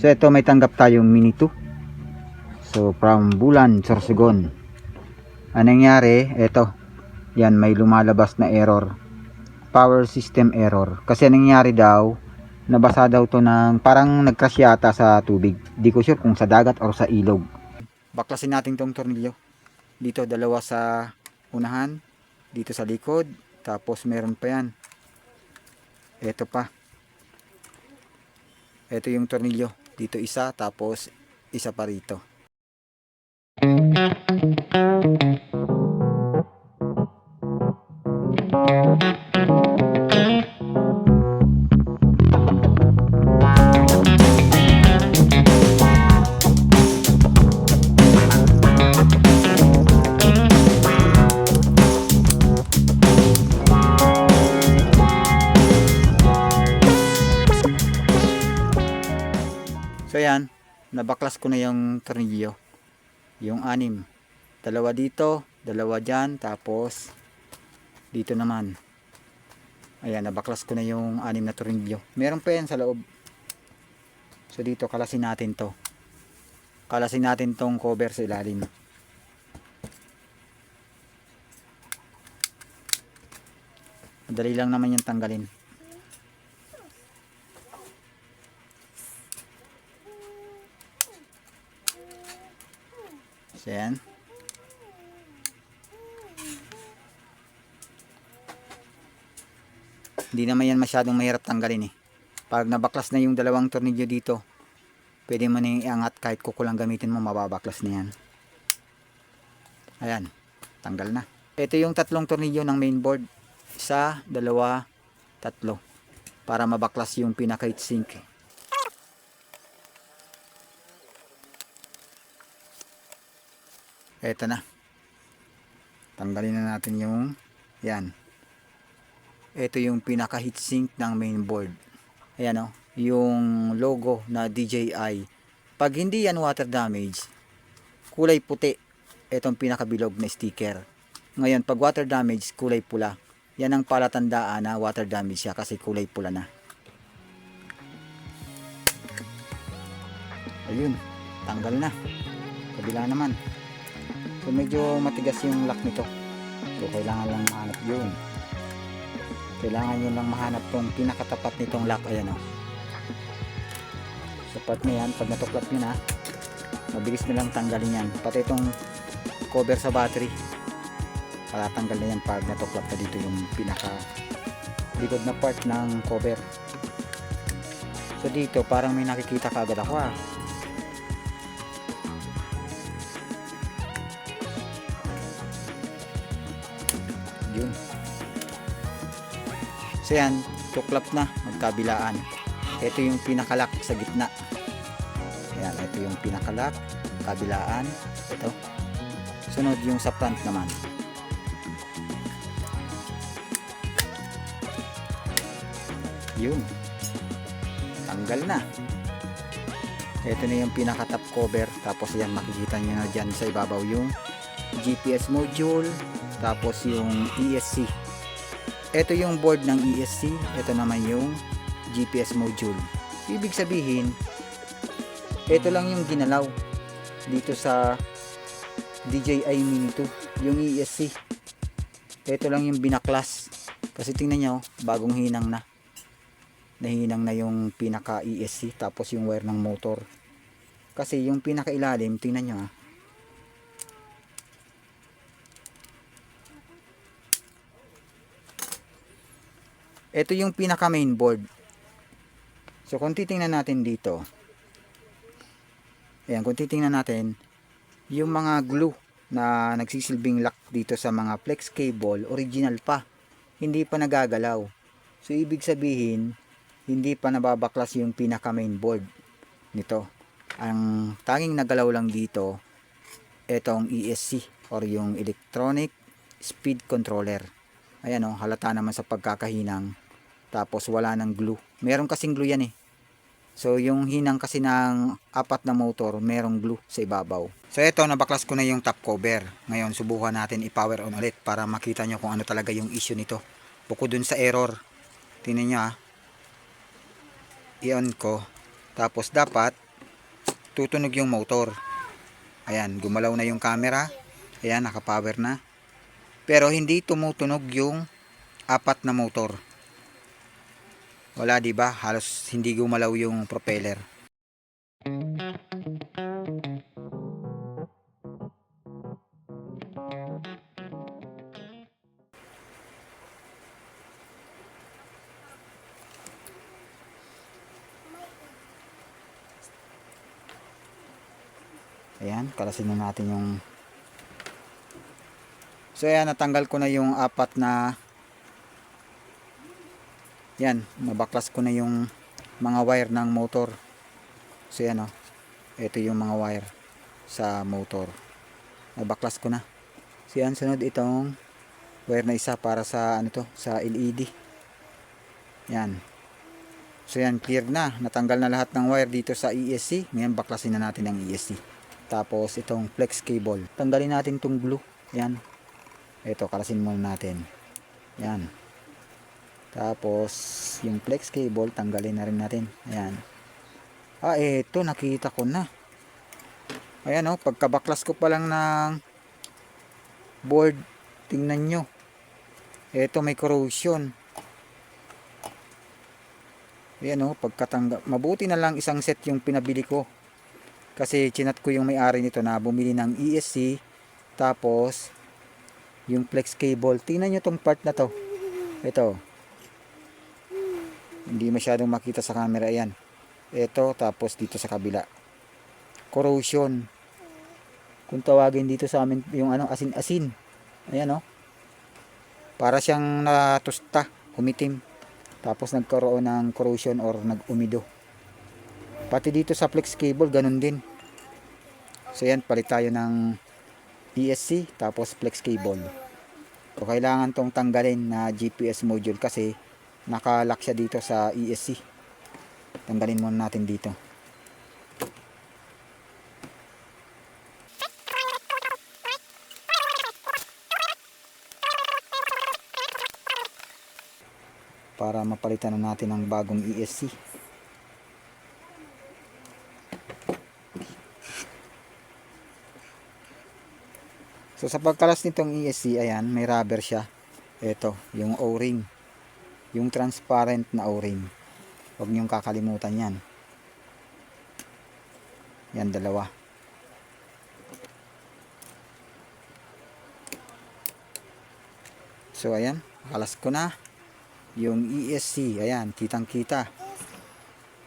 So ito, may tanggap tayong Mini 2. So from Bulan, Sorsogon. Anong nangyari? Ito. Yan, may lumalabas na error. Power system error. Kasi anong nangyari daw, nabasa daw to ng parang nag-crash yata sa tubig. Di ko sure kung sa dagat or sa ilog. Baklasin natin tong tornilyo. Dito dalawa sa unahan, dito sa likod, tapos meron pa yan. Ito pa. Ito yung tornilyo. Dito isa, tapos isa pa rito. So yan, nabaklas ko na yung tornilyo. Yung 6. Dalawa dito, dalawa dyan, tapos dito naman. Ayan, nabaklas ko na yung 6 na tornilyo. Meron pa yan sa loob. So dito, kalasin natin to. Kalasin natin tong cover sa ilalim. Madali lang naman yung tanggalin. So yan. Hindi naman yan masyadong mahirap tanggalin eh. Pag nabaklas na yung dalawang tornilyo dito, pwede mo na iangat kahit kuko lang gamitin mo, mababaklas na yan. Ayan, tanggal na. Ito yung 3 tornilyo ng mainboard. 1, 2, 3. Para mabaklas yung pinaka heatsink. Ito na. Tanggalin na natin yung yan. Ito yung pinaka heatsink ng mainboard. Ayan o, yung logo na DJI. Pag hindi yan water damage, kulay puti. Itong pinakabilog na sticker. Ngayon, pag water damage, kulay pula. Yan ang palatandaan na water damage siya kasi kulay pula na. Ayun, tanggal na. Kabila naman. So medyo matigas yung lock nito. So kailangan lang mahanap yun. Kailangan nyo lang mahanap tong pinakatapat nitong lock. Ayan o. So part na yan, pag natuklap nyo na, mabilis na lang tanggalin yan. Pati itong cover sa battery, palatanggal na yan pag natuklap na dito yung pinaka likod na part ng cover. So dito parang may nakikita kaagad ako ah. Yun. So yan, tuklap na, magkabilaan. Ito yung pinakalock sa gitna. Ayan, ito yung pinakalock, kabilaan. Ito. Sunod yung sa front naman. Yun. Tanggal na. Ito na yung pinaka top cover. Tapos yan, makikita nyo na dyan sa ibabaw yung GPS module. Tapos yung ESC. Ito yung board ng ESC. Ito naman yung GPS module. Ibig sabihin, ito lang yung ginalaw dito sa DJI Mini 2. Yung ESC. Ito lang yung binaklas. Kasi tingnan nyo, bagong hinang na. Nahinang na yung pinaka ESC. Tapos yung wire ng motor. Kasi yung pinaka ilalim, tingnan nyo ah. Ito yung pinaka mainboard. So kung titingnan natin dito, ayan, kung titingnan natin, yung mga glue na nagsisilbing lock dito sa mga flex cable, original pa. Hindi pa nagagalaw. So ibig sabihin, hindi pa nababaklas yung pinaka mainboard nito. Ang tanging nagalaw lang dito, etong ESC or yung electronic speed controller. Ayan o, halata naman sa pagkakahinang. Tapos wala ng glue. Meron kasing glue yan eh. So yung hinang kasi ng 4 na motor, merong glue sa ibabaw. So ito, nabaklas ko na yung top cover. Ngayon subukan natin i-power on ulit para makita nyo kung ano talaga yung issue nito. Bukod dun sa error, tingnan nyo ah, i-on ko. Tapos dapat tutunog yung motor. Ayan, gumalaw na yung camera. Ayan, nakapower na. Pero hindi tumutunog yung apat na motor. Wala, di ba? Halos hindi gumalaw yung propeller. Ayan, kalasin na natin yung... So ayan, natanggal ko na yung apat na... Yan, nabaklas ko na yung mga wire ng motor. So yan o, ito yung mga wire sa motor. Nabaklas ko na. So yan, sunod itong wire na isa para sa ano to, sa LED. Yan. So yan, clear na. Natanggal na lahat ng wire dito sa ESC. Ngayon baklasin na natin ang ESC. Tapos itong flex cable. Tanggalin natin itong glue. Yan. Ito, kalasin muna natin. Yan. Tapos yung flex cable, tanggalin na rin natin. Ayan. Ito, nakita ko na. Ayan o, pagkabaklas ko pa lang ng board, tingnan nyo. Ito, may corrosion. Ayan o, pagkatanggal. Mabuti na lang isang set yung pinabili ko. Kasi chinat ko yung may-ari nito na bumili ng ESC. Tapos, yung flex cable. Tingnan nyo tong part na to. Ito. Hindi masyadong makita sa camera yan. Ito, tapos dito sa kabila. Corrosion. Kung tawagin dito sa amin, yung ano, asin-asin. Ayan o. Para siyang natusta, umitim. Tapos nagkaroon ng corrosion or nag-umido. Pati dito sa flex cable, ganun din. So yan, palit tayo ng ESC, tapos flex cable. So kailangan tong tanggalin na GPS module kasi nakalock siya dito sa ESC. Tanggalin muna natin dito. Para mapalitan na natin ang bagong ESC. So sa pagkalas nitong ESC, ayan, may rubber siya. Ito, yung O-ring. Yung transparent na O-ring. Huwag niyong kakalimutan yan. Yan, dalawa. So ayan, kalas ko na yung ESC. Ayan, kitang-kita.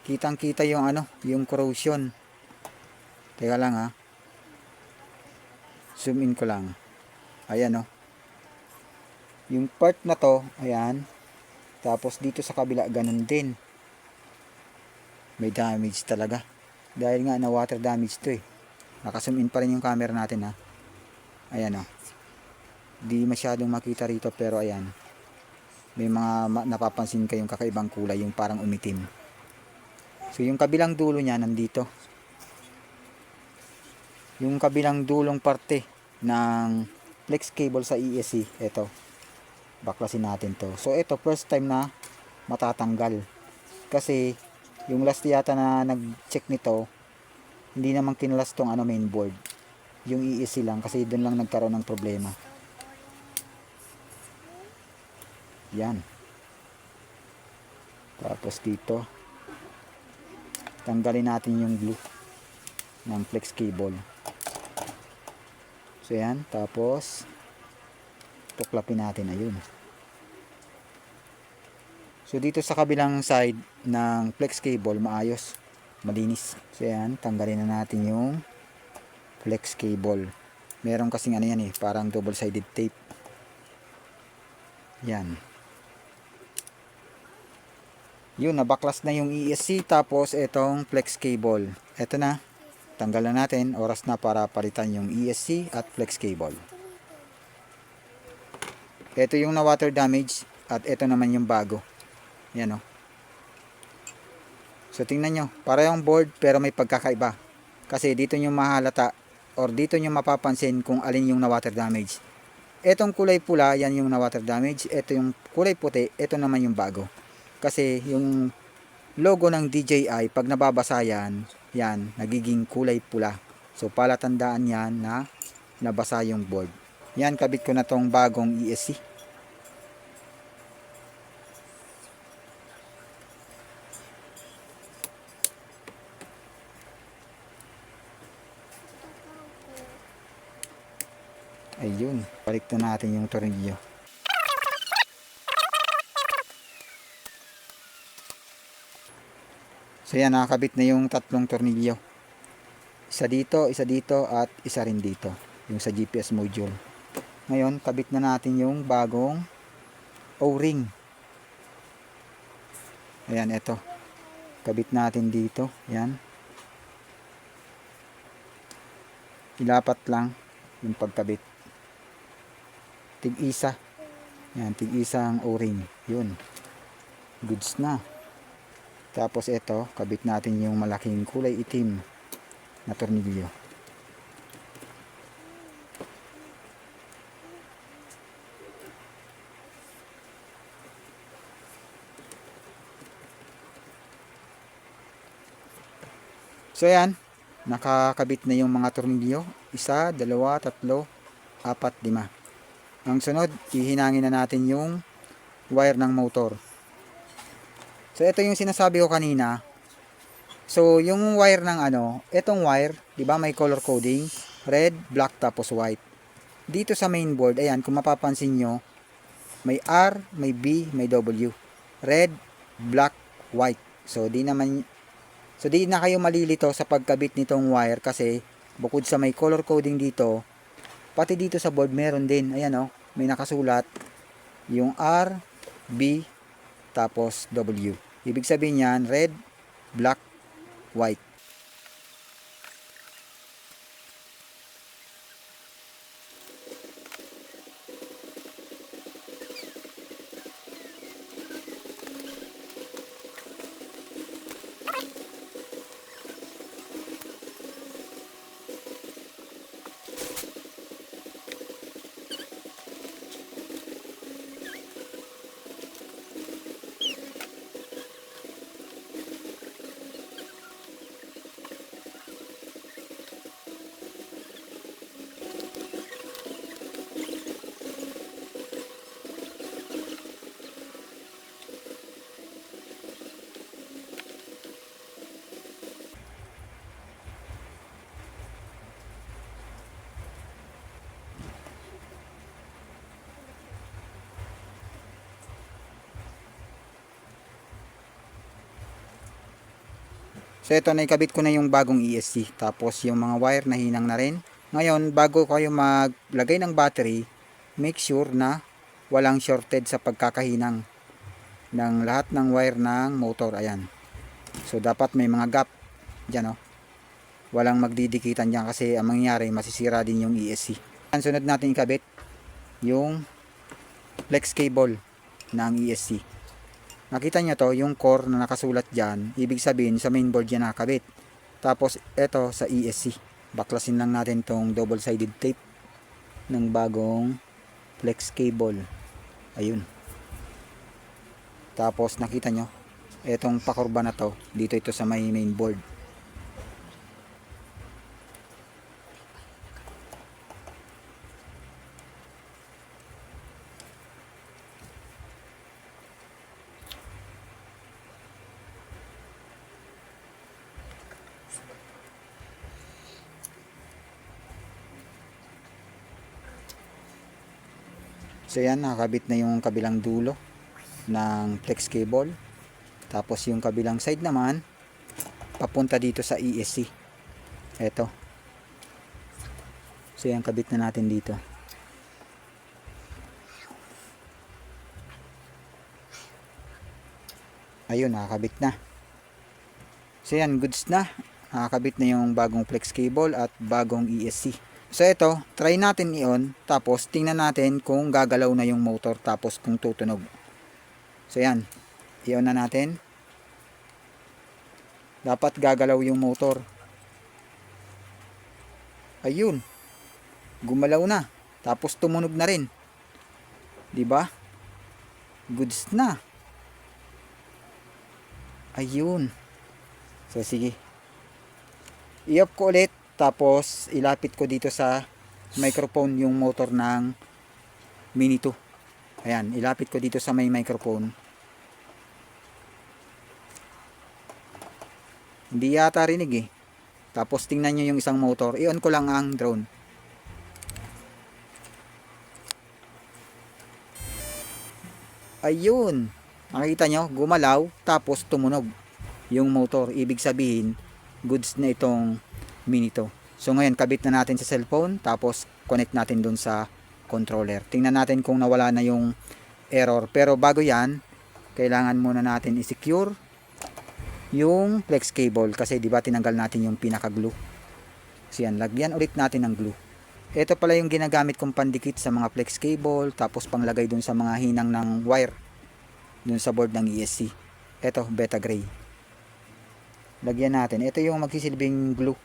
Kitang-kita yung ano, yung corrosion. Teka lang ha. Zoom in ko lang. Ayan o. Yung part na to, ayan. Tapos dito sa kabila, ganun din. May damage talaga. Dahil nga na water damage to eh. Naka-zoom in pa rin yung camera natin ha. Ayan o. Di masyadong makita rito pero ayan. May mga napapansin kayong kakaibang kulay, yung parang umitim. So yung kabilang dulo niya nandito. Yung kabilang dulong parte ng flex cable sa ESC, ito. Baklasin natin to. So ito, first time na matatanggal. Kasi yung last yata na nag-check nito, hindi naman kinalas tong ano, mainboard. Yung ESC lang kasi doon lang nagkaroon ng problema. Yan. Tapos dito, tanggalin natin yung glue ng flex cable. So yan, tapos tuklapin natin, ayun. So dito sa kabilang side ng flex cable, maayos, malinis. So yan, tanggalin na natin yung flex cable. Meron kasing ano yan eh, parang double sided tape. Yan. Yun, nabaklas na yung ESC, tapos itong flex cable. Ito na. Tanggal na natin, oras na para palitan yung ESC at flex cable. Ito yung na water damage at ito naman yung bago. Yan o. So tingnan nyo, para yung board pero may pagkakaiba. Kasi dito nyo mahalata or dito nyo mapapansin kung alin yung na water damage. Etong kulay pula, yan yung na water damage. Ito yung kulay puti, ito naman yung bago. Kasi yung logo ng DJI, pag nababasa yan, nagiging kulay pula. So palatandaan yan na nabasa yung board. Yan, kabit ko na tong bagong ESC. Ayun, balik na natin yung tornilyo. So yan, nakakabit na yung tatlong tornilyo. Isa dito at isa rin dito. Yung sa GPS module. Ngayon, kabit na natin yung bagong O-ring. Ayan, ito. Kabit natin dito. Yan. Ilapat lang yung pagkabit. Tig-isa. Yan, tig-isa ang O-ring. Yun. Goods na. Tapos ito, kabit natin yung malaking kulay itim na tornilyo. So yan, nakakabit na yung mga tornilyo. 1, 2, 3, 4, 5. Ang sunod, ihinangin na natin yung wire ng motor. So ito yung sinasabi ko kanina. So yung wire ng itong wire, 'di ba may color coding, red, black tapos white. Dito sa main board, ayan, kung mapapansin nyo, may R, may B, may W. Red, black, white. So di na kayo malilito sa pagkabit nitong wire kasi bukod sa may color coding dito, pati dito sa board meron din. Ayan may nakasulat yung R, B, tapos W. Ibig sabihin yan, red, black, white. So ito, naikabit ko na yung bagong ESC. Tapos yung mga wire na hinang na rin. Ngayon, bago kayo maglagay ng battery, make sure na walang shorted sa pagkakahinang ng lahat ng wire ng motor. Ayan. So dapat may mga gap dyan Walang magdidikitan dyan kasi ang mangyayari, masisira din yung ESC. Ang sunod natin ikabit yung flex cable ng ESC. Nakita nyo to, yung core na nakasulat dyan, ibig sabihin sa mainboard yan nakakabit. Tapos ito sa ESC. Baklasin lang natin tong double sided tape ng bagong flex cable. Ayun. Tapos nakita nyo, etong pakurba na to, dito ito sa may mainboard. So yan, nakakabit na yung kabilang dulo ng flex cable. Tapos yung kabilang side naman, papunta dito sa ESC. Eto. So yan, kabit na natin dito. Ayun, nakakabit na. So yan, goods na. Nakakabit na yung bagong flex cable at bagong ESC. So ito, try natin i-on, tapos tingnan natin kung gagalaw na yung motor, tapos kung tutunog. So yan, i-on na natin. Dapat gagalaw yung motor. Ayun, gumalaw na, tapos tumunog na rin. 'Di ba? Goods na. Ayun. So sige, i-off ko ulit, tapos ilapit ko dito sa microphone yung motor ng Mini 2. Ayan, ilapit ko dito sa may microphone. Hindi yata rinig eh. Tapos tingnan nyo yung isang motor, i-on ko lang ang drone. Ayun, nakita nyo, gumalaw tapos tumunog yung motor. Ibig sabihin, goods na itong Mini 2. So ngayon, kabit na natin sa cellphone, tapos connect natin dun sa controller. Tingnan natin kung nawala na yung error. Pero bago yan, kailangan muna natin i-secure yung flex cable, kasi di ba tinanggal natin yung pinaka glue. So yan, lagyan ulit natin ng glue. Ito pala yung ginagamit kong pandikit sa mga flex cable, tapos panglagay dun sa mga hinang ng wire dun sa board ng ESC. Ito, Beta Gray. Lagyan natin. Ito yung magsisilbing glue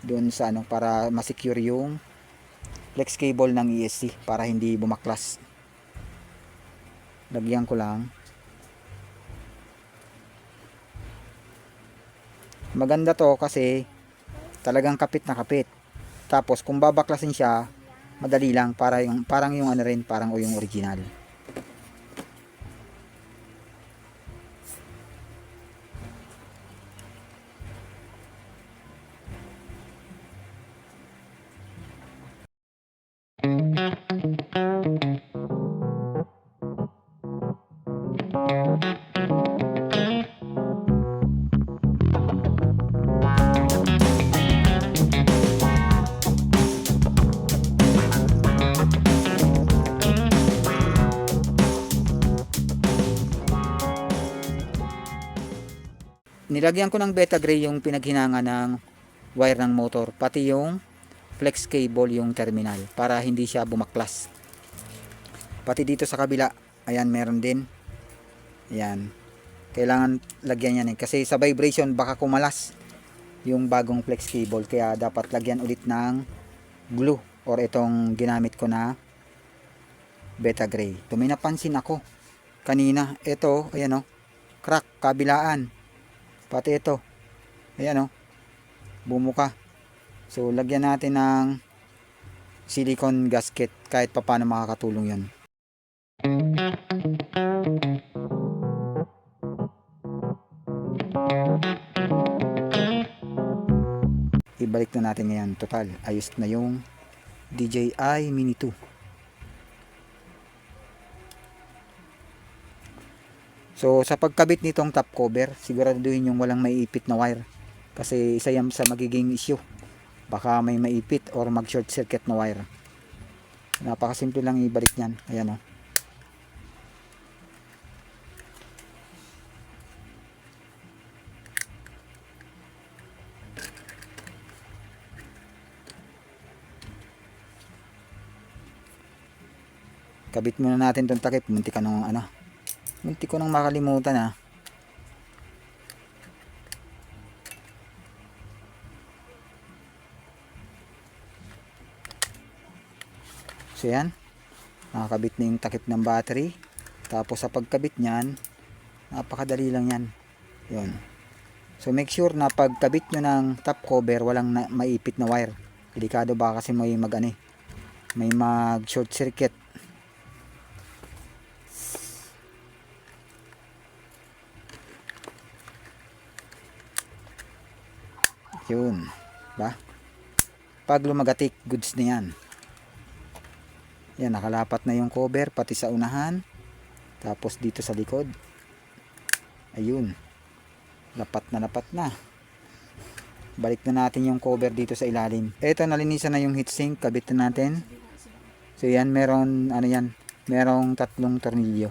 dun sa ano, para ma-secure yung flex cable ng ESC para hindi bumaklas. Lagyan ko lang. Maganda to kasi talagang kapit na kapit. Tapos kung babaklasin siya, madali lang, parang yung ano rin, parang yung original. Nilagyan ko ng Beta Gray yung pinaghinanga ng wire ng motor, pati yung flex cable, yung terminal, para hindi siya bumaklas. Pati dito sa kabila, ayan, meron din. Ayan, kailangan lagyan yan kasi sa vibration baka kumalas yung bagong flex cable, kaya dapat lagyan ulit ng glue or itong ginamit ko na Beta Gray. Ito, may napansin ako kanina, ito, ayan o, crack kabilaan. Pati ito, ayan o, bumuka. So lagyan natin ng silicone gasket, kahit papaano makakatulong yun. Ibalik na natin ngayon. Total, ayos na yung DJI Mini 2. So sa pagkabit nitong top cover, siguraduhin yung walang maiipit na wire, kasi isa yan sa magiging issue. Baka may maipit or mag short circuit na wire. Napakasimple lang ibalik nyan. Ayan o. Kabit muna natin itong takip. Munti ko nang makalimutan ha. So yan, nakakabit na yung takip ng battery. Tapos sa pagkabit nyan, napakadali lang yan. Yun. So make sure na pagkabit nyo ng top cover, walang maipit na wire. Delikado ba kasi may may mag short circuit. Yun, ba? Pag lumagatik, goods na yan. Yan, nakalapat na yung cover pati sa unahan. Tapos dito sa likod. Ayun. Lapat na. Balik na natin yung cover dito sa ilalim. Ito, nalinisan na yung heatsink, kabit na natin. So yan, merong tatlong tornilyo.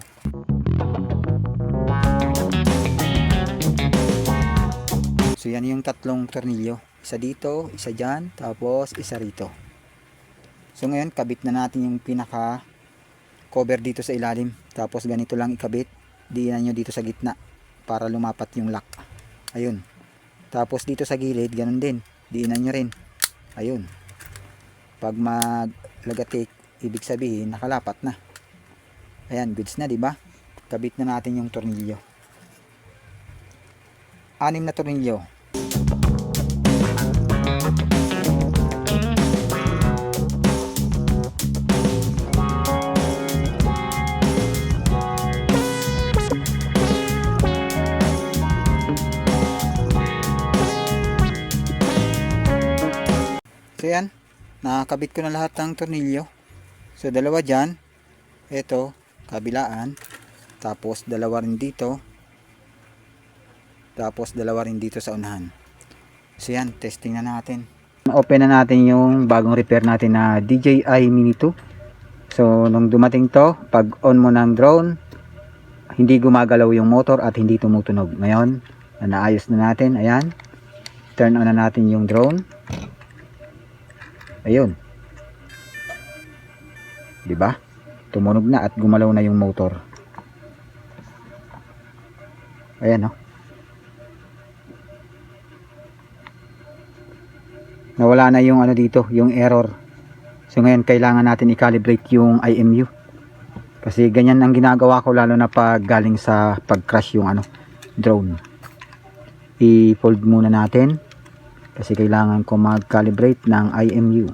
So yan yung tatlong tornilyo. Isa dito, isa dyan, tapos isa rito. So ngayon, kabit na natin yung pinaka cover dito sa ilalim. Tapos ganito lang ikabit. Diinan nyo dito sa gitna para lumapat yung lock. Ayun. Tapos dito sa gilid, ganun din. Diinan nyo rin. Ayun. Pag maglagatik, ibig sabihin nakalapat na. Ayan, goods na, 'di ba? Kabit na natin yung tornilyo. 6 na tornilyo. So yan, nakakabit ko na lahat ng tornilyo. So dalawa dyan, ito, kabilaan, tapos dalawa rin dito, tapos dalawa rin dito sa unahan. So yan, testing na natin. Open na natin yung bagong repair natin na DJI Mini 2. So nung dumating to, pag on mo ng drone, hindi gumagalaw yung motor at hindi tumutunog. Ngayon, naayos na natin, ayan. Turn on na natin yung drone. Ayun. 'Di ba? Tumunog na at gumalaw na yung motor. Ayan, oh. Nawala na yung ano dito, yung error. So ngayon kailangan natin i-calibrate yung IMU. Kasi ganyan ang ginagawa ko lalo na pag galing sa pag-crash yung ano, drone. I-fold muna natin. Kasi kailangan ko mag-calibrate ng IMU.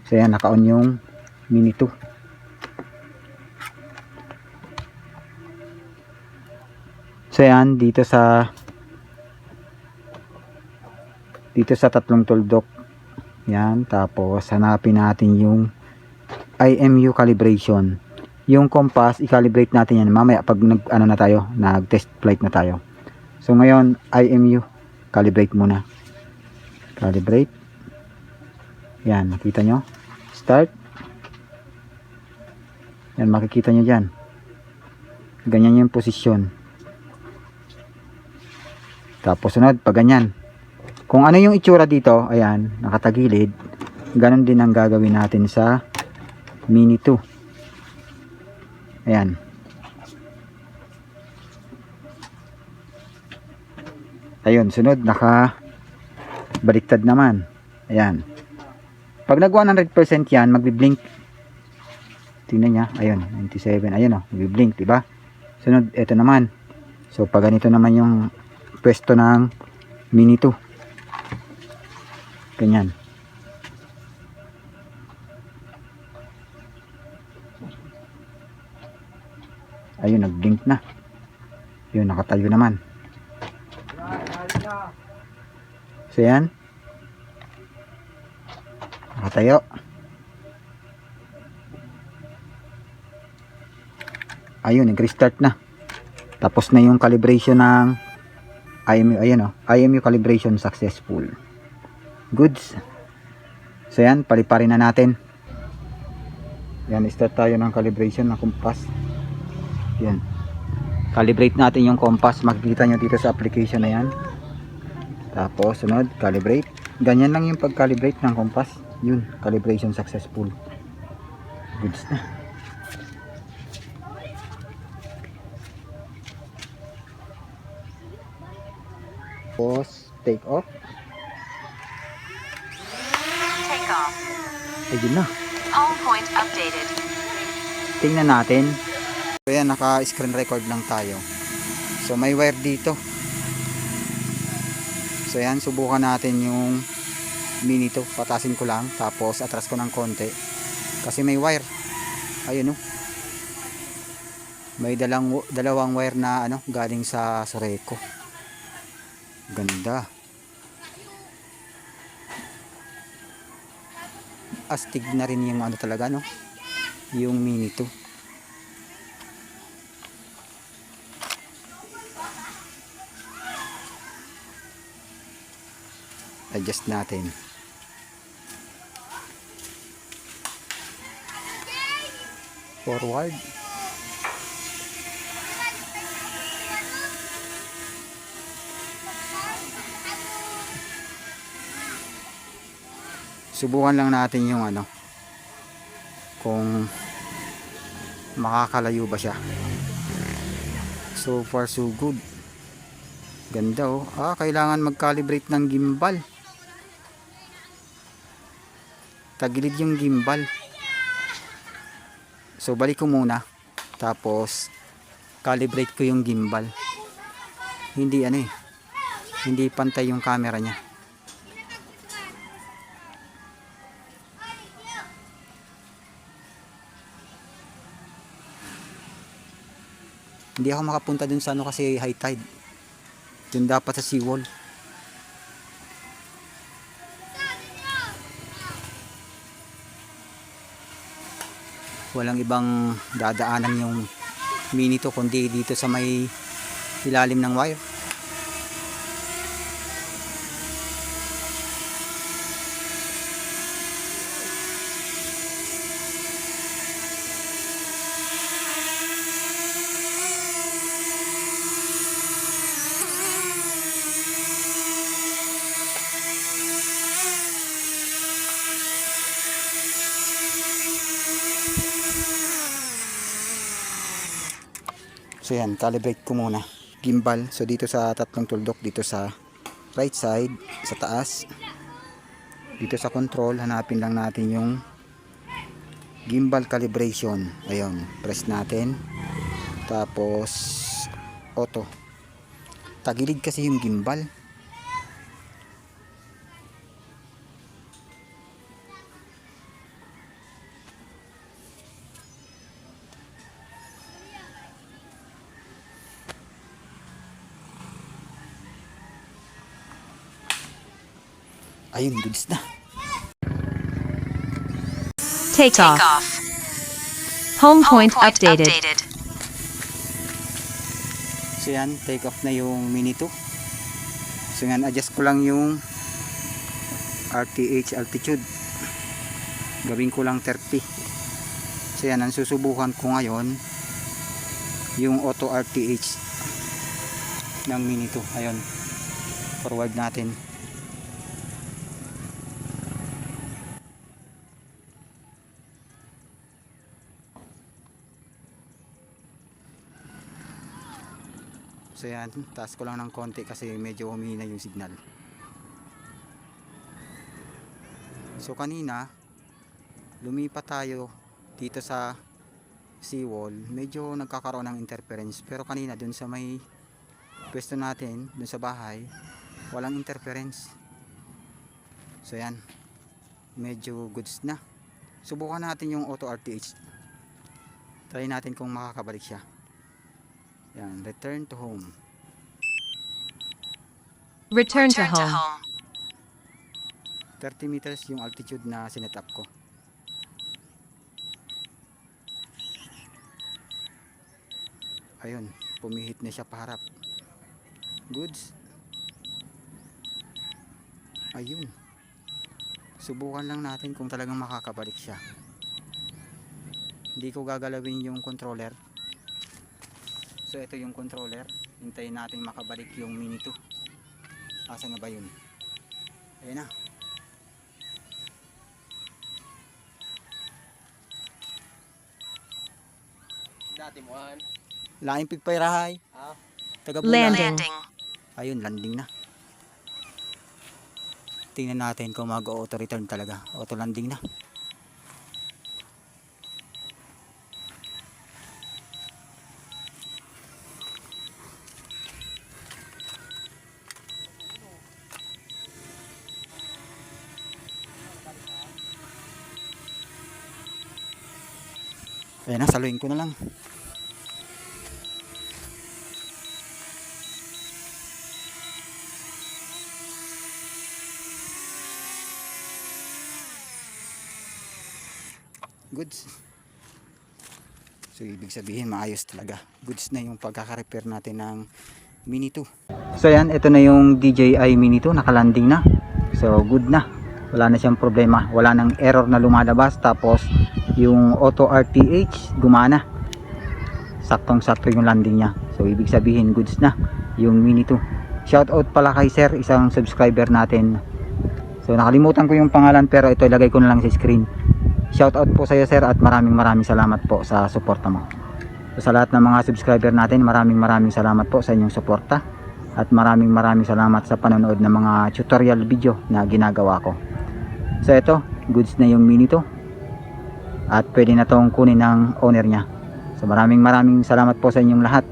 So yan, naka-on yung Mini 2. So yan, dito sa tatlong tuldok. Yan, tapos hanapin natin yung IMU calibration. Yung compass, i-calibrate natin yan mamaya pag nag-test flight na tayo. So ngayon, IMU calibrate muna. Calibrate. Yan, nakita nyo. Start. Yan, makikita nyo dyan. Ganyan yung posisyon. Tapos sunod, pag ganyan. Kung ano yung itsura dito, ayan, nakatagilid. Ganon din ang gagawin natin sa Mini 2. Ayan. Ayun, sunod, baliktad naman. Ayan. Pag nag 100% yan, magbi-blink. Tingnan niya, ayun, 97. Ayun, oh, magbi-blink, diba? Sunod, ito naman. So, pag ganito naman yung pwesto ng Mini 2. Ganyan. Ayun, nag-blink na. Yun, nakatayo naman. So yan, nakatayo. Ayun, nag-restart na. Tapos na yung calibration ng IMU. Ayun, oh, IMU calibration successful. Goods. So yan, paliparin na natin. Yan, start tayo ng calibration ng compass. Yan, calibrate natin yung compass. Makikita nyo dito sa application na yan. Tapos sunod, calibrate. Ganyan lang yung pag-calibrate ng compass. Yun, calibration successful. Goods na. Tapos take off. Take off. Ayun na. Home point updated. Tingnan natin. So yan, naka-screen record lang tayo. So may wire dito. So yan, subukan natin yung Mini 2. Patasin ko lang, tapos atras ko ng konti. Kasi may wire. Ayun, oh. May dalawang wire na galing sa Soreco. Ganda. Astig na rin yung talaga, no? Yung Mini 2. Adjust natin. Forward. Subukan lang natin yung kung makakalayo ba siya. So far so good. Ganda, oh. Kailangan mag-calibrate ng gimbal. Tagilid yung gimbal. So balik ko muna, tapos calibrate ko yung gimbal. hindi ano eh, hindi pantay yung camera niya. Hindi ako makapunta dun sa ano kasi high tide. Dun dapat sa seawall. Walang ibang dadaanan yung mini to kundi dito sa may ilalim ng wire. So yan, calibrate ko muna. Gimbal. So dito sa tatlong tuldok, dito sa right side, sa taas. Dito sa control, hanapin lang natin yung gimbal calibration. Ayun, press natin. Tapos auto. Tagilid kasi yung gimbal. Ayun, goods na. Take Take off. off. Home point Home point updated. updated. So yan, take off na yung Mini 2. So yan, adjust ko lang yung RTH altitude. Gawin ko lang 30. So yan, ang susubukan ko ngayon yung auto RTH ng Mini 2. Ayun, forward natin. So yan, taas ko lang ng konti kasi medyo humina yung signal. So kanina, lumipat tayo dito sa seawall. Medyo nagkakaroon ng interference. Pero kanina dun sa may pwesto natin, dun sa bahay, walang interference. So yan, medyo goods na. Subukan natin yung auto RTH. Try natin kung makakabalik siya. Yan, return to home. Return to Return to home. home. 30 meters yung altitude na sinet up ko. Ayun, pumihit na siya paharap. Goods. Ayun. Subukan lang natin kung talagang makakabalik siya. Hindi ko gagalawin yung controller. So ito yung controller. Hintayin natin makabalik yung Mini 2. Asa na ba yun? Ayan na. Dati mo an. Laing pigpayrahay. Taga Landing. Landing. Ayun, landing na. Tingnan natin kung mag-auto return talaga. Auto landing na. Ayan na, saluhin ko na lang. Goods. So ibig sabihin maayos talaga. Goods na yung pagkaka-repair natin ng Mini 2. So yan, ito na yung DJI Mini 2, nakalanding na. So good na. Wala na siyang problema. Wala nang error na lumalabas. Tapos yung auto RTH gumana. Saktong-sakto yung landing niya. So ibig sabihin goods na yung Mini 2. Shout out pala kay sir, isang subscriber natin. So nakalimutan ko yung pangalan pero ito ilagay ko na lang sa screen. Shout out po sa iyo sir at maraming salamat po sa suporta mo. So, sa lahat ng mga subscriber natin, maraming salamat po sa inyong suporta at maraming salamat sa panonood ng mga tutorial video na ginagawa ko. So ito, goods na yung Mini 2 at pwede na tong kunin ng owner niya. So maraming salamat po sa inyong lahat.